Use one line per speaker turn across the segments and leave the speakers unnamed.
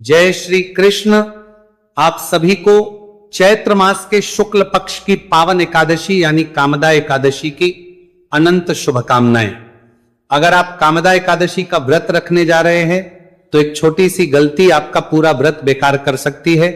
जय श्री कृष्ण। आप सभी को चैत्र मास के शुक्ल पक्ष की पावन एकादशी यानी कामदा एकादशी की अनंत शुभकामनाएं। अगर आप कामदा एकादशी का व्रत रखने जा रहे हैं तो एक छोटी सी गलती आपका पूरा व्रत बेकार कर सकती है,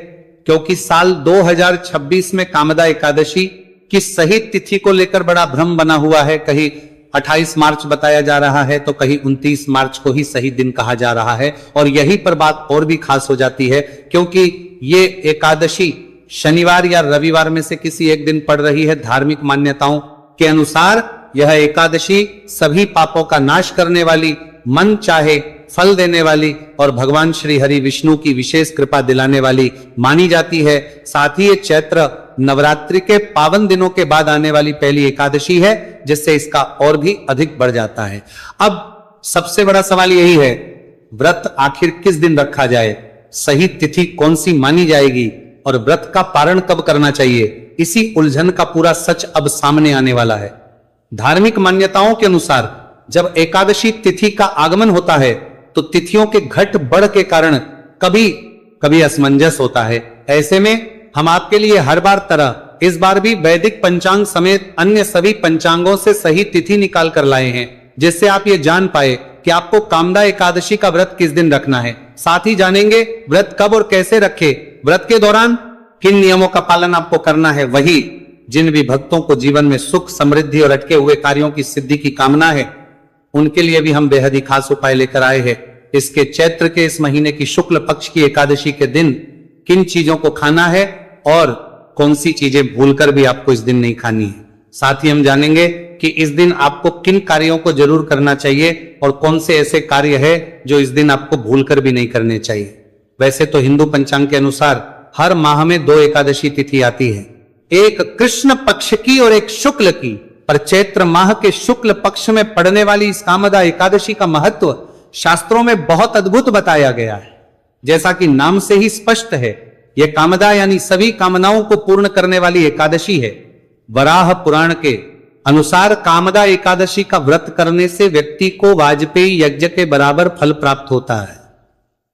क्योंकि साल 2026 में कामदा एकादशी की सही तिथि को लेकर बड़ा भ्रम बना हुआ है। कहीं 28 मार्च बताया जा रहा है तो कहीं 29 मार्च को ही सही दिन कहा जा रहा है। और यहीं पर बात और भी खास हो जाती है, क्योंकि ये एकादशी शनिवार या रविवार में से किसी एक दिन पड़ रही है। धार्मिक मान्यताओं के अनुसार यह एकादशी सभी पापों का नाश करने वाली, मन चाहे फल देने वाली और भगवान श्री हरि विष्णु की विशेष कृपा दिलाने वाली मानी जाती है। साथ ही ये चैत्र नवरात्रि के पावन दिनों के बाद आने वाली पहली एकादशी है, जिससे इसका और भी अधिक बढ़ जाता है। अब सबसे बड़ा सवाल यही है, व्रत आखिर किस दिन रखा जाए, सही तिथि कौन सी मानी जाएगी और व्रत का पारण कब करना चाहिए। इसी उलझन का पूरा सच अब सामने आने वाला है। धार्मिक मान्यताओं के अनुसार जब एकादशी तिथि का आगमन होता है तो तिथियों के घट बढ़ के कारण कभी कभी असमंजस होता है। ऐसे में हम आपके लिए हर बार तरह इस बार भी वैदिक पंचांग समेत अन्य सभी पंचांगों से सही तिथि निकाल कर लाए हैं, जिससे आप ये जान पाए कि आपको कामदा एकादशी का व्रत किस दिन रखना है। साथ ही जानेंगे व्रत कब और कैसे रखे, व्रत के दौरान किन नियमों का पालन आपको करना है। वही जिन भी भक्तों को जीवन में सुख, समृद्धि और अटके हुए कार्यों की सिद्धि की कामना है, उनके लिए भी हम बेहद ही खास उपाय लेकर आए हैं। इसके चैत्र के इस महीने की शुक्ल पक्ष की एकादशी के दिन किन चीजों को खाना है और कौन सी चीजें भूलकर भी आपको इस दिन नहीं खानी है। साथ ही हम जानेंगे कि इस दिन आपको किन कार्यों को जरूर करना चाहिए और कौन से ऐसे कार्य है जो इस दिन आपको भूलकर भी नहीं करने चाहिए। वैसे तो हिंदू पंचांग के अनुसार हर माह में 2 एकादशी तिथि आती है, एक कृष्ण पक्ष की और एक शुक्ल की। पर चैत्र माह के शुक्ल पक्ष में पड़ने वाली इस कामदा एकादशी का महत्व शास्त्रों में बहुत अद्भुत बताया गया है। जैसा कि नाम से ही स्पष्ट है, यह कामदा यानी सभी कामनाओं को पूर्ण करने वाली एकादशी है। वराह पुराण के अनुसार कामदा एकादशी का व्रत करने से व्यक्ति को वाजपेयी यज्ञ के बराबर फल प्राप्त होता है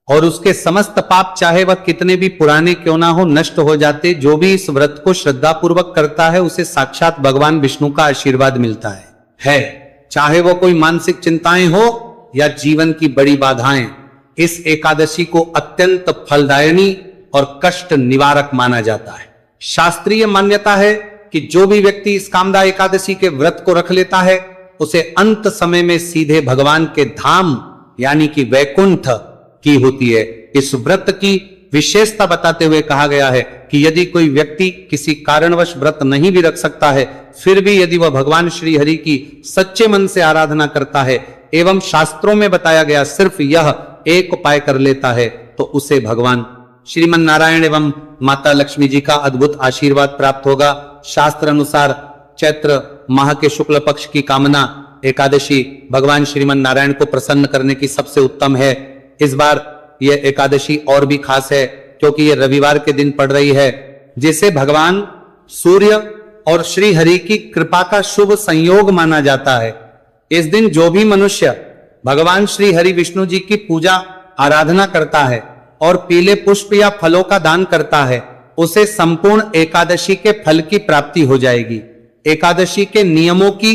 और उसके समस्त पाप चाहे वह कितने भी पुराने क्यों ना हो नष्ट हो जाते। जो भी इस व्रत को श्रद्धा पूर्वक करता है उसे साक्षात भगवान विष्णु का आशीर्वाद मिलता है। चाहे वो कोई मानसिक चिंताएं हो या जीवन की बड़ी बाधाएं, इस एकादशी को अत्यंत फलदायिनी और कष्ट निवारक माना जाता है। शास्त्रीय मान्यता है कि जो भी व्यक्ति इस कामदा एकादशी के व्रत को रख लेता है उसे अंत समय में सीधे भगवान के धाम यानी कि वैकुंठ की होती है। इस व्रत की विशेषता बताते हुए कहा गया है कि यदि कोई व्यक्ति किसी कारणवश व्रत नहीं भी रख सकता है, फिर भी यदि वह भगवान श्री हरि की सच्चे मन से आराधना करता है एवं शास्त्रों में बताया गया सिर्फ यह एक उपाय कर लेता है, तो उसे भगवान श्रीमन नारायण एवं माता लक्ष्मी जी का अद्भुत आशीर्वाद प्राप्त होगा। शास्त्र अनुसार चैत्र माह के शुक्ल पक्ष की कामना एकादशी भगवान श्रीमन नारायण को प्रसन्न करने की सबसे उत्तम है। इस बार यह एकादशी और भी खास है क्योंकि यह रविवार के दिन पड़ रही है, जिसे भगवान सूर्य और श्री हरि की कृपा का शुभ संयोग माना जाता है। इस दिन जो भी मनुष्य भगवान श्री हरि विष्णु जी की पूजा आराधना करता है और पीले पुष्प या फलों का दान करता है, उसे संपूर्ण एकादशी के फल की प्राप्ति हो जाएगी। एकादशी के नियमों की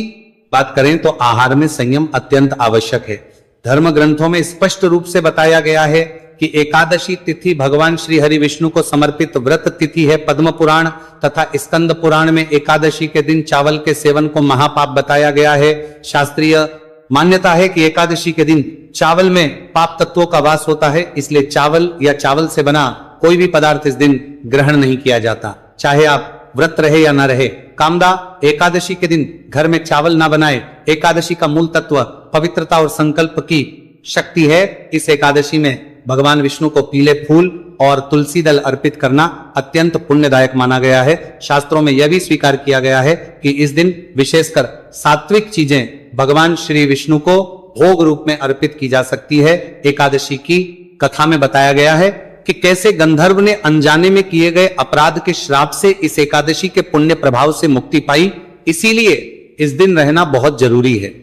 बात करें तो आहार में संयम अत्यंत आवश्यक है। धर्म ग्रंथों में स्पष्ट रूप से बताया गया है कि एकादशी तिथि भगवान श्री हरि विष्णु को समर्पित व्रत तिथि है। पद्म पुराण तथा स्कंद पुराण में एकादशी के दिन चावल के सेवन को महापाप बताया गया है। शास्त्रीय मान्यता है कि एकादशी के दिन चावल में पाप तत्वों का वास होता है, इसलिए चावल या चावल से बना कोई भी पदार्थ इस दिन ग्रहण नहीं किया जाता, चाहे आप व्रत रहे या ना रहे। कामदा एकादशी के दिन घर में चावल ना बनाए। एकादशी का मूल तत्व पवित्रता और संकल्प की शक्ति है। इस एकादशी में भगवान विष्णु को पीले फूल और तुलसी दल अर्पित करना अत्यंत पुण्यदायक माना गया है। शास्त्रों में यह भी स्वीकार किया गया है कि इस दिन विशेषकर सात्विक चीजें भगवान श्री विष्णु को भोग रूप में अर्पित की जा सकती है। एकादशी की कथा में बताया गया है कि कैसे गंधर्व ने अनजाने में किए गए अपराध के श्राप से इस एकादशी के पुण्य प्रभाव से मुक्ति पाई, इसीलिए इस दिन रहना बहुत जरूरी है।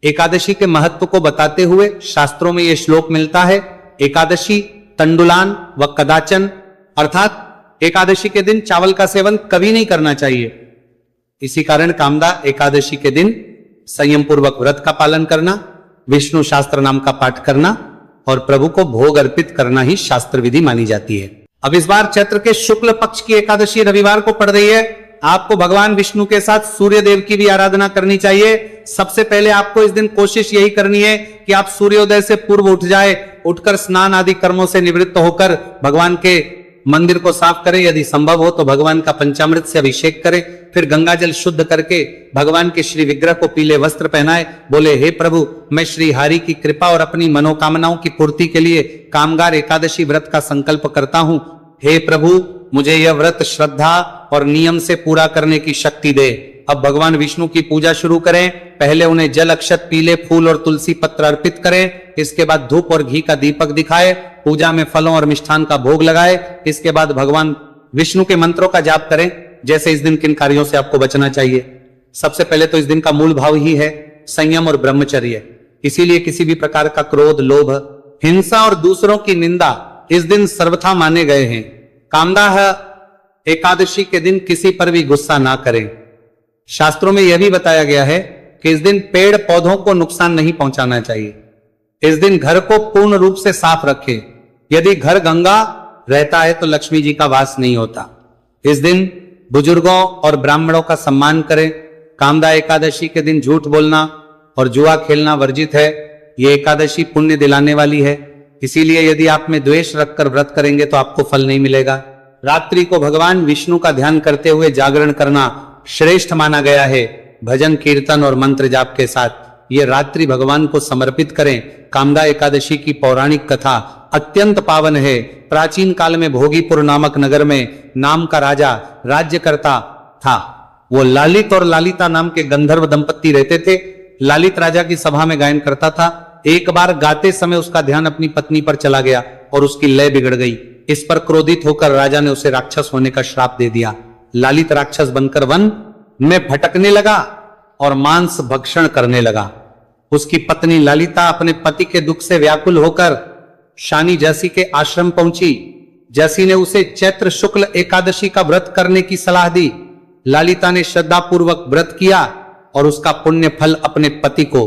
एकादशी के महत्व को बताते हुए शास्त्रों में यह श्लोक मिलता है, एकादशी तंडुलान व कदाचन अर्थात एकादशी के दिन चावल का सेवन कभी नहीं करना चाहिए। इसी कारण कामदा एकादशी के दिन संयम पूर्वक व्रत का पालन करना, विष्णु शास्त्र नाम का पाठ करना और प्रभु को भोग अर्पित करना ही शास्त्र विधि मानी जाती है। अब इस बार चैत्र के शुक्ल पक्ष की एकादशी रविवार को पड़ रही है। आपको भगवान विष्णु के साथ सूर्य देव की भी आराधना करनी चाहिए। सबसे पहले आपको इस दिन कोशिश यही करनी है कि आप सूर्योदय से पूर्व उठ जाए, उठकर स्नान आदि कर्मों से निवृत्त होकर भगवान के मंदिर को साफ करें, यदि संभव हो तो भगवान का पंचामृत से अभिषेक करें, फिर गंगा जल शुद्ध करके भगवान के श्री विग्रह को पीले वस्त्र पहनाए, बोले हे प्रभु, मैं श्री हरि की कृपा और अपनी मनोकामनाओं की पूर्ति के लिए कामगार एकादशी व्रत का संकल्प करता हूं। हे प्रभु, मुझे यह व्रत श्रद्धा और नियम से पूरा करने की शक्ति दे। अब भगवान विष्णु की पूजा शुरू करें। पहले उन्हें जल, अक्षत, पीले फूल और तुलसी पत्र अर्पित करें। इसके बाद धूप और घी का दीपक दिखाए, पूजा में फलों और मिष्ठान का भोग लगाए। इसके बाद भगवान विष्णु के मंत्रों का जाप करें। जैसे इस दिन किन कार्यों से आपको बचना चाहिए? सबसे पहले तो इस दिन का मूल भाव ही है संयम और ब्रह्मचर्य। इसीलिए किसी भी प्रकार का क्रोध, लोभ, हिंसा और दूसरों की निंदा इस दिन सर्वथा माने गए हैं। कामदाह एकादशी के दिन किसी पर भी गुस्सा ना करें। शास्त्रों में यह भी बताया गया है कि इस दिन पेड़ पौधों को नुकसान नहीं पहुंचाना चाहिए। इस दिन घर को पूर्ण रूप से साफ रखें। यदि घर गंगा रहता है तो लक्ष्मी जी का वास नहीं होता। इस दिन बुजुर्गों और ब्राह्मणों का सम्मान करें। कामदा एकादशी के दिन झूठ बोलना और जुआ खेलना वर्जित है। यह एकादशी पुण्य दिलाने वाली है, इसीलिए यदि आप में द्वेष रखकर व्रत करेंगे तो आपको फल नहीं मिलेगा। रात्रि को भगवान विष्णु का ध्यान करते हुए जागरण करना श्रेष्ठ माना गया है। भजन, कीर्तन और मंत्र जाप के साथ ये रात्रि भगवान को समर्पित करें। कामदा एकादशी की पौराणिक कथा अत्यंत पावन है। प्राचीन काल में भोगीपुर नामक नगर में नाम का राजा राज्य करता था। वो लालित और लालिता नाम के गंधर्व दंपत्ति रहते थे। लालित राजा की सभा में गायन करता था। एक बार गाते समय उसका ध्यान अपनी पत्नी पर चला गया और उसकी लय बिगड़ गई। इस पर क्रोधित होकर राजा ने उसे राक्षस होने का श्राप दे दिया। लालित राक्षस बनकर वन में भटकने लगा और मांस भक्षण करने लगा। उसकी पत्नी ललिता अपने पति के दुख से व्याकुल होकर शानी जैसी के आश्रम पहुंची। जैसी ने उसे चैत्र शुक्ल एकादशी का व्रत करने की सलाह दी। ललिता ने श्रद्धा पूर्वक व्रत किया और उसका पुण्य फल अपने पति को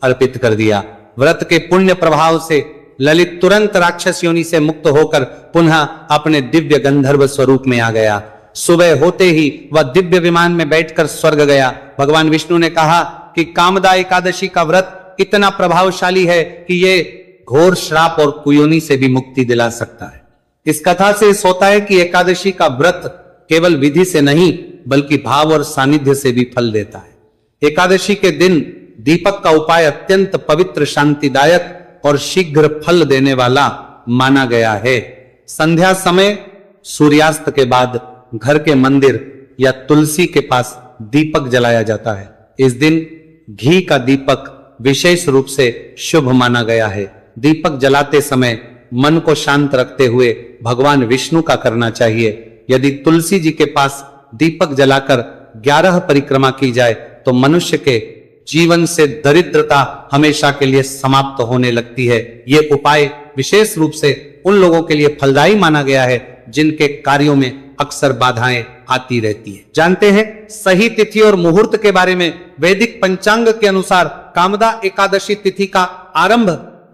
अर्पित कर दिया। व्रत के पुण्य प्रभाव से ललित तुरंत राक्षस योनि से मुक्त होकर पुनः अपने दिव्य गंधर्व स्वरूप में आ गया। सुबह होते ही वह दिव्य विमान में बैठकर स्वर्ग गया। भगवान विष्णु ने कहा कि कामदा एकादशी का व्रत इतना प्रभावशाली है कि ये घोर श्राप और कुयोनि से भी मुक्ति दिला सकता है। इस कथा से इस होता है कि एकादशी का व्रत केवल विधि से नहीं बल्कि भाव और सानिध्य से भी फल देता है। एकादशी के दिन दीपक का उपाय अत्यंत पवित्र, शांतिदायक और शीघ्र फल देने वाला माना गया है। संध्या समय सूर्यास्त के बाद घर के मंदिर या तुलसी के पास दीपक जलाया जाता है। इस दिन घी का दीपक विशेष रूप से शुभ माना गया है। दीपक जलाते समय मन को शांत रखते हुए भगवान विष्णु का करना चाहिए। यदि तुलसी जी के पास दीपक जलाकर 11 परिक्रमा की जाए तो मनुष्य के जीवन से दरिद्रता हमेशा के लिए समाप्त होने लगती है। ये उपाय विशेष रूप से उन लोगों के लिए फलदायी माना गया है जिनके कार्यों में अक्सर बाधाएं आती रहती है। जानते हैं सही तिथि और मुहूर्त के बारे में। वैदिक पंचांग के अनुसार कामदा एकादशी तिथि का आरंभ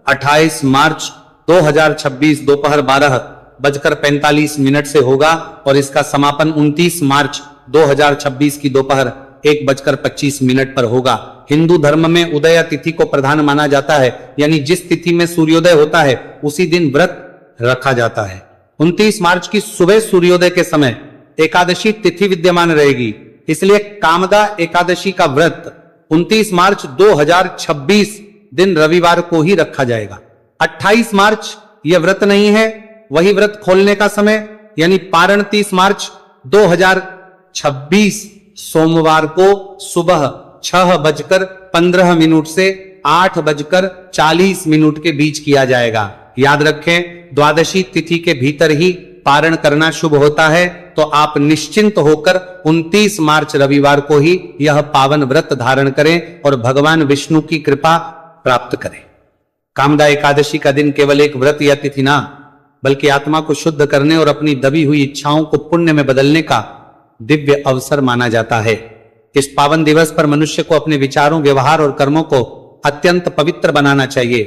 28 मार्च 2026 दोपहर 12:45 से होगा और इसका समापन 29 मार्च 2026 की दोपहर 1:25 पर होगा। हिंदू धर्म में उदय तिथि को प्रधान माना जाता है, यानी जिस तिथि में सूर्योदय होता है उसी दिन व्रत रखा जाता है। 29 मार्च की सुबह सूर्योदय के समय एकादशी तिथि विद्यमान रहेगी, इसलिए कामदा एकादशी का व्रत 29 मार्च 2026 दिन रविवार को ही रखा जाएगा। 28 मार्च यह व्रत नहीं है, वही व्रत खोलने का समय यानी पारण 30 मार्च 2026 सोमवार को सुबह 6:15 से 8:40 के बीच किया जाएगा। याद रखें, द्वादशी तिथि के भीतर ही पारण करना शुभ होता है, तो आप निश्चिंत होकर 29 मार्च रविवार को ही यह पावन व्रत धारण करें और भगवान विष्णु की कृपा प्राप्त करें। कामदा एकादशी का दिन केवल एक व्रत या तिथि ना बल्कि आत्मा को शुद्ध करने और अपनी दबी हुई इच्छाओं को पुण्य में बदलने का दिव्य अवसर माना जाता है। इस पावन दिवस पर मनुष्य को अपने विचारों, व्यवहार और कर्मों को अत्यंत पवित्र बनाना चाहिए,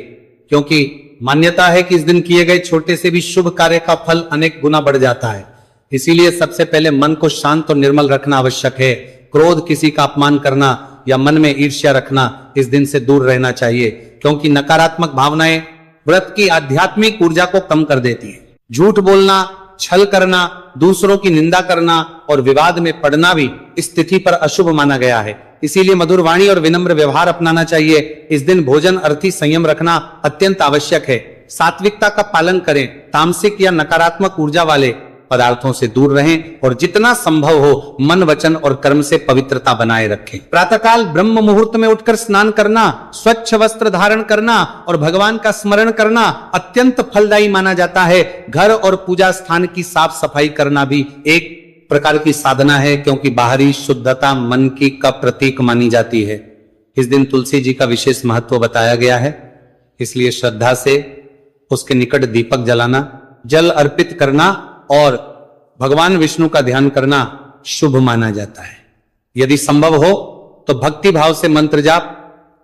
क्योंकि मान्यता है कि इस दिन किए गए छोटे से भी शुभ कार्य का फल अनेक गुना बढ़ जाता है। इसीलिए सबसे पहले मन को शांत और निर्मल रखना आवश्यक है। क्रोध, किसी का अपमान करना या मन में ईर्ष्या रखना इस दिन से दूर रहना चाहिए, क्योंकि नकारात्मक भावनाएं व्रत की आध्यात्मिक ऊर्जा को कम कर देती है। झूठ बोलना, छल करना, दूसरों की निंदा करना और विवाद में पड़ना भी इस तिथि पर अशुभ माना गया है। इसीलिए मधुर वाणी और विनम्र व्यवहार अपनाना चाहिए। इस दिन भोजन अर्थी संयम रखना अत्यंत आवश्यक है। सात्विकता का पालन करें, तामसिक या नकारात्मक ऊर्जा वाले पदार्थों से दूर रहें और जितना संभव हो मन, वचन और कर्म से पवित्रता बनाए रखें। प्रातःकाल ब्रह्म मुहूर्त में उठकर स्नान करना, स्वच्छ वस्त्र धारण करना और भगवान का स्मरण करना अत्यंत फलदायी माना जाता है। घर और पूजा स्थान की साफ सफाई करना भी एक प्रकार की साधना है, क्योंकि बाहरी शुद्धता मन की का प्रतीक मानी जाती है। इस दिन तुलसी जी का विशेष महत्व बताया गया है, इसलिए श्रद्धा से उसके निकट दीपक जलाना, जल अर्पित करना और भगवान विष्णु का ध्यान करना शुभ माना जाता है। यदि संभव हो तो भक्ति भाव से मंत्र जाप,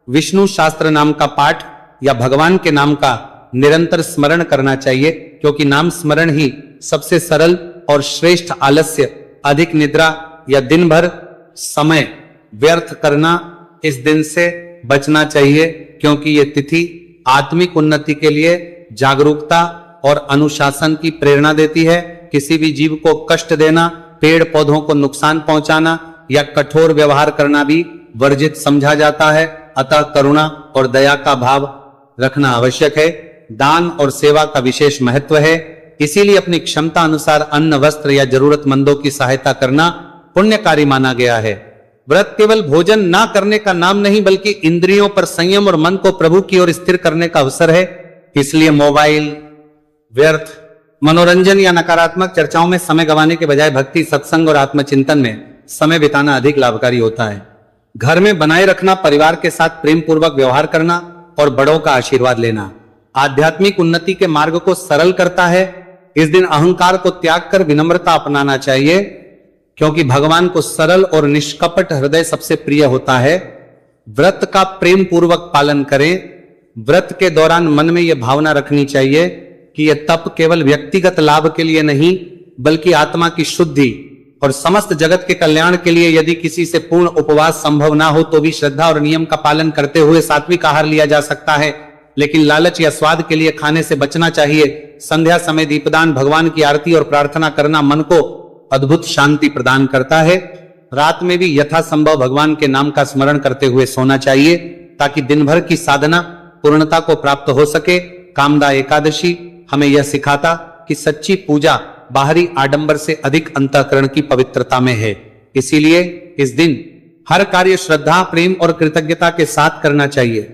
विष्णु शास्त्र नाम का पाठ या भगवान के नाम का निरंतर स्मरण करना चाहिए, क्योंकि नाम स्मरण ही सबसे सरल और श्रेष्ठ आलस्य, अधिक निद्रा या दिन भर समय व्यर्थ करना इस दिन से बचना चाहिए, क्योंकि ये तिथि आत्मिक उन्नति के लिए जागरूकता और अनुशासन की प्रेरणा देती है। किसी भी जीव को कष्ट देना, पेड़ पौधों को नुकसान पहुंचाना या कठोर व्यवहार करना भी वर्जित समझा जाता है। अतः करुणा और दया का भाव रखना आवश्यक है। दान और सेवा का विशेष महत्व है, इसीलिए अपनी क्षमता अनुसार अन्न, वस्त्र या जरूरतमंदों की सहायता करना पुण्यकारी माना गया है। व्रत केवल भोजन ना करने का नाम नहीं, बल्कि इंद्रियों पर संयम और मन को प्रभु की ओर स्थिर करने का अवसर है। इसलिए मोबाइल, व्यर्थ मनोरंजन या नकारात्मक चर्चाओं में समय गंवाने के बजाय भक्ति, सत्संग और आत्मचिंतन में समय बिताना अधिक लाभकारी होता है। घर में बनाए रखना, परिवार के साथ प्रेम पूर्वक व्यवहार करना और बड़ों का आशीर्वाद लेना आध्यात्मिक उन्नति के मार्ग को सरल करता है। इस दिन अहंकार को त्याग कर विनम्रता अपनाना चाहिए, क्योंकि भगवान को सरल और निष्कपट हृदय सबसे प्रिय होता है। व्रत का प्रेम पूर्वक पालन करें। व्रत के दौरान मन में यह भावना रखनी चाहिए कि यह तप केवल व्यक्तिगत लाभ के लिए नहीं, बल्कि आत्मा की शुद्धि और समस्त जगत के कल्याण के लिए। यदि किसी से पूर्ण उपवास संभव ना हो तो भी श्रद्धा और नियम का पालन करते हुए सात्विक आहार लिया जा सकता है, लेकिन लालच या स्वाद के लिए खाने से बचना चाहिए। संध्या समय दीपदान, भगवान की आरती और प्रार्थना करना मन को अद्भुत शांति प्रदान करता है। रात में भी यथासंभव भगवान के नाम का स्मरण करते हुए सोना चाहिए, ताकि दिन भर की साधना पूर्णता को प्राप्त हो सके। कामदा एकादशी हमें यह सिखाता कि सच्ची पूजा बाहरी आडंबर से अधिक अंतःकरण की पवित्रता में है। इसीलिए इस दिन हर कार्य श्रद्धा, प्रेम और कृतज्ञता के साथ करना चाहिए।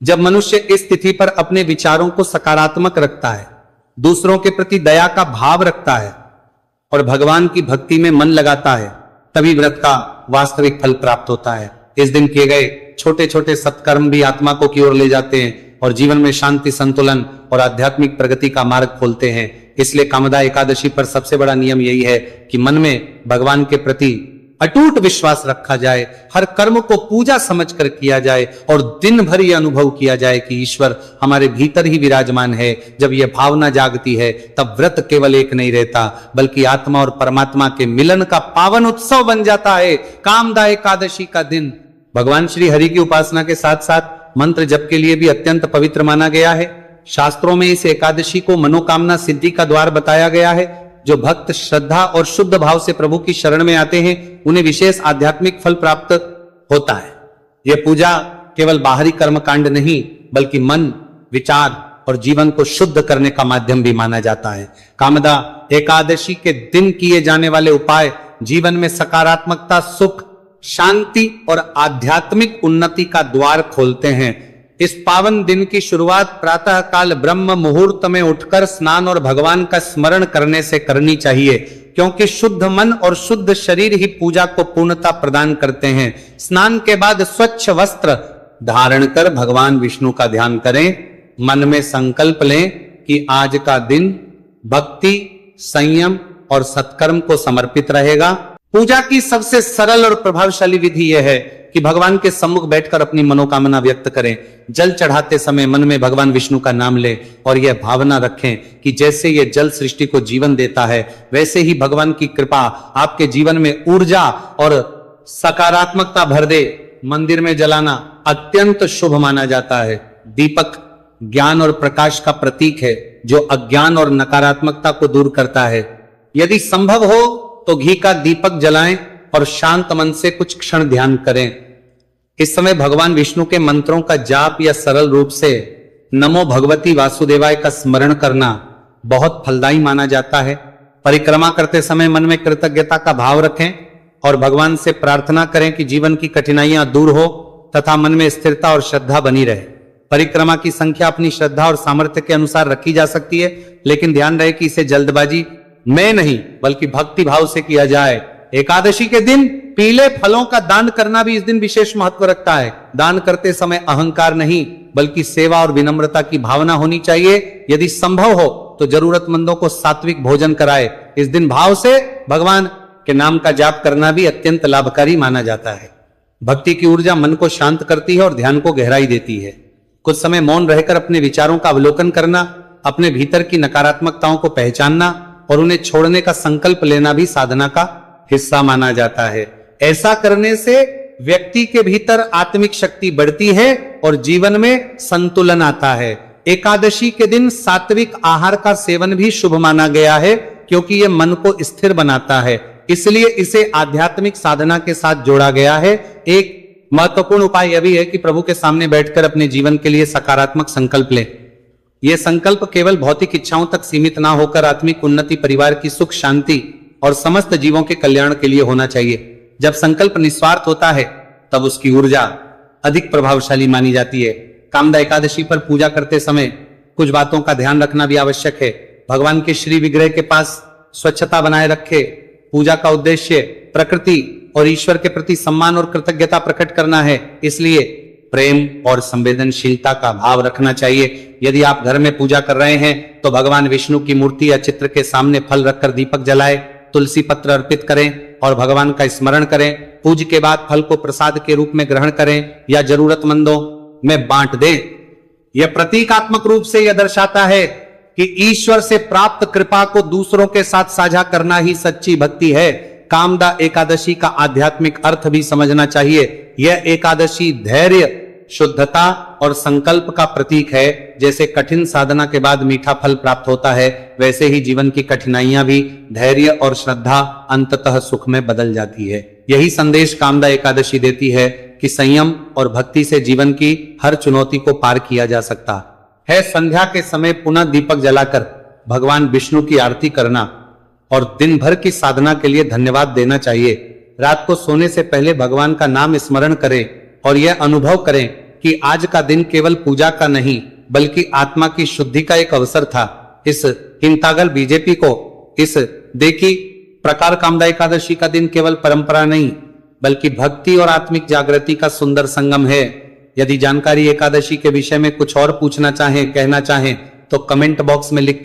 जब मनुष्य इस तिथि पर अपने विचारों को सकारात्मक रखता है, दूसरों के प्रति दया का भाव रखता है और भगवान की भक्ति में मन लगाता है, तभी व्रत का वास्तविक फल प्राप्त होता है। इस दिन किए गए छोटे छोटे सत्कर्म भी आत्मा को की ओर ले जाते हैं और जीवन में शांति, संतुलन और आध्यात्मिक प्रगति का मार्ग खोलते हैं। इसलिए कामदा एकादशी पर सबसे बड़ा नियम यही है कि मन में भगवान के प्रति अटूट विश्वास रखा जाए, हर कर्म को पूजा समझकर किया जाए और दिन भर यह अनुभव किया जाए कि ईश्वर हमारे भीतर ही विराजमान है। जब यह भावना जागती है तब व्रत केवल एक नहीं रहता, बल्कि आत्मा और परमात्मा के मिलन का पावन उत्सव बन जाता है। कामदा एकादशी का दिन भगवान श्री हरि की उपासना के साथ साथ मंत्र जप के लिए भी अत्यंत पवित्र माना गया है। शास्त्रों में इस एकादशी को मनोकामना सिद्धि का द्वार बताया गया है। जो भक्त श्रद्धा और शुद्ध भाव से प्रभु की शरण में आते हैं, उन्हें विशेष आध्यात्मिक फल प्राप्त होता है। यह पूजा केवल बाहरी कर्मकांड नहीं, बल्कि मन, विचार और जीवन को शुद्ध करने का माध्यम भी माना जाता है। कामदा एकादशी के दिन किए जाने वाले उपाय जीवन में सकारात्मकता, सुख, शांति और आध्यात्मिक उन्नति का द्वार खोलते हैं। इस पावन दिन की शुरुआत प्रातः काल ब्रह्म मुहूर्त में उठकर स्नान और भगवान का स्मरण करने से करनी चाहिए, क्योंकि शुद्ध मन और शुद्ध शरीर ही पूजा को पूर्णता प्रदान करते हैं। स्नान के बाद स्वच्छ वस्त्र धारण कर भगवान विष्णु का ध्यान करें। मन में संकल्प लें कि आज का दिन भक्ति, संयम और सत्कर्म को समर्पित रहेगा। पूजा की सबसे सरल और प्रभावशाली विधि यह है कि भगवान के सम्मुख बैठकर अपनी मनोकामना व्यक्त करें। जल चढ़ाते समय मन में भगवान विष्णु का नाम लें और यह भावना रखें कि जैसे यह जल सृष्टि को जीवन देता है, वैसे ही भगवान की कृपा आपके जीवन में ऊर्जा और सकारात्मकता भर दे। मंदिर में जलाना अत्यंत शुभ माना जाता है। दीपक ज्ञान और प्रकाश का प्रतीक है जो अज्ञान और नकारात्मकता को दूर करता है। यदि संभव हो तो घी का दीपक जलाएं और शांत मन से कुछ क्षण ध्यान करें। इस समय भगवान विष्णु के मंत्रों का जाप या सरल रूप से नमो भगवती वासुदेवाय का स्मरण करना बहुत फलदायी माना जाता है। परिक्रमा करते समय मन में कृतज्ञता का भाव रखें और भगवान से प्रार्थना करें कि जीवन की कठिनाइयां दूर हो तथा मन में स्थिरता और श्रद्धा बनी रहे। परिक्रमा की संख्या अपनी श्रद्धा और सामर्थ्य के अनुसार रखी जा सकती है, लेकिन ध्यान रहे कि इसे जल्दबाजी में नहीं बल्कि भक्ति भाव से किया जाए। एकादशी के दिन पीले फलों का दान करना भी इस दिन विशेष महत्व रखता है। दान करते समय अहंकार नहीं बल्कि सेवा और विनम्रता की भावना होनी चाहिए। यदि संभव हो तो जरूरतमंदों को सात्विक भोजन कराए। इस दिन भाव से भगवान के नाम का जाप करना भी अत्यंत लाभकारी माना जाता है। भक्ति की ऊर्जा मन को शांत करती है और ध्यान को गहराई देती है। कुछ समय मौन रहकर अपने विचारों का अवलोकन करना, अपने भीतर की नकारात्मकताओं को पहचानना और उन्हें छोड़ने का संकल्प लेना भी साधना का हिस्सा माना जाता है। ऐसा करने से व्यक्ति के भीतर आत्मिक शक्ति बढ़ती है और जीवन में संतुलन आता है। एकादशी के दिन सात्विक आहार का सेवन भी शुभ माना गया है क्योंकि यह मन को स्थिर बनाता है, इसलिए इसे आध्यात्मिक साधना के साथ जोड़ा गया है। एक महत्वपूर्ण उपाय यह भी है कि प्रभु के सामने बैठकर अपने जीवन के लिए सकारात्मक संकल्प लें। यह संकल्प केवल भौतिक इच्छाओं तक सीमित ना होकर आत्मिक उन्नति, परिवार की सुख शांति और समस्त जीवों के कल्याण के लिए होना चाहिए। जब संकल्प निस्वार्थ होता है तब उसकी ऊर्जा अधिक प्रभावशाली मानी जाती है। कामदा एकादशी पर पूजा करते समय कुछ बातों का ध्यान रखना भी आवश्यक है। भगवान के श्री विग्रह के पास स्वच्छता बनाए रखे। पूजा का उद्देश्य प्रकृति और ईश्वर के प्रति सम्मान और कृतज्ञता प्रकट करना है, इसलिए प्रेम और संवेदनशीलता का भाव रखना चाहिए। यदि आप घर में पूजा कर रहे हैं तो भगवान विष्णु की मूर्ति या चित्र के सामने फल रखकर दीपक जलाए, तुलसी पत्र अर्पित करें और भगवान का स्मरण करें। पूजा के बाद फल को प्रसाद के रूप में ग्रहण करें या जरूरतमंदों में बांट दें। यह प्रतीकात्मक रूप से यह दर्शाता है कि ईश्वर से प्राप्त कृपा को दूसरों के साथ साझा करना ही सच्ची भक्ति है। कामदा एकादशी का आध्यात्मिक अर्थ भी समझना चाहिए। यह एकादशी धैर्य, शुद्धता और संकल्प का प्रतीक है। जैसे कठिन साधना के बाद मीठा फल प्राप्त होता है, वैसे ही जीवन की कठिनाइयां भी धैर्य और श्रद्धा अंततः सुख में बदल जाती है। यही संदेश कामदा एकादशी देती है कि संयम और भक्ति से जीवन की हर चुनौती को पार किया जा सकता है। संध्या के समय पुनः दीपक जलाकर भगवान विष्णु की आरती करना और दिन भर की साधना के लिए धन्यवाद देना चाहिए। रात को सोने से पहले भगवान का नाम स्मरण करें और यह अनुभव करें कि आज का दिन केवल पूजा का नहीं बल्कि आत्मा की शुद्धि का एक अवसर था। इस हिंतागल बीजेपी को इस देखी प्रकार कामदा एकादशी का दिन केवल परंपरा नहीं बल्कि भक्ति और आत्मिक जागृति का सुंदर संगम है। यदि जानकारी एकादशी के विषय में कुछ और पूछना चाहें, कहना चाहें तो कमेंट बॉक्स में लिख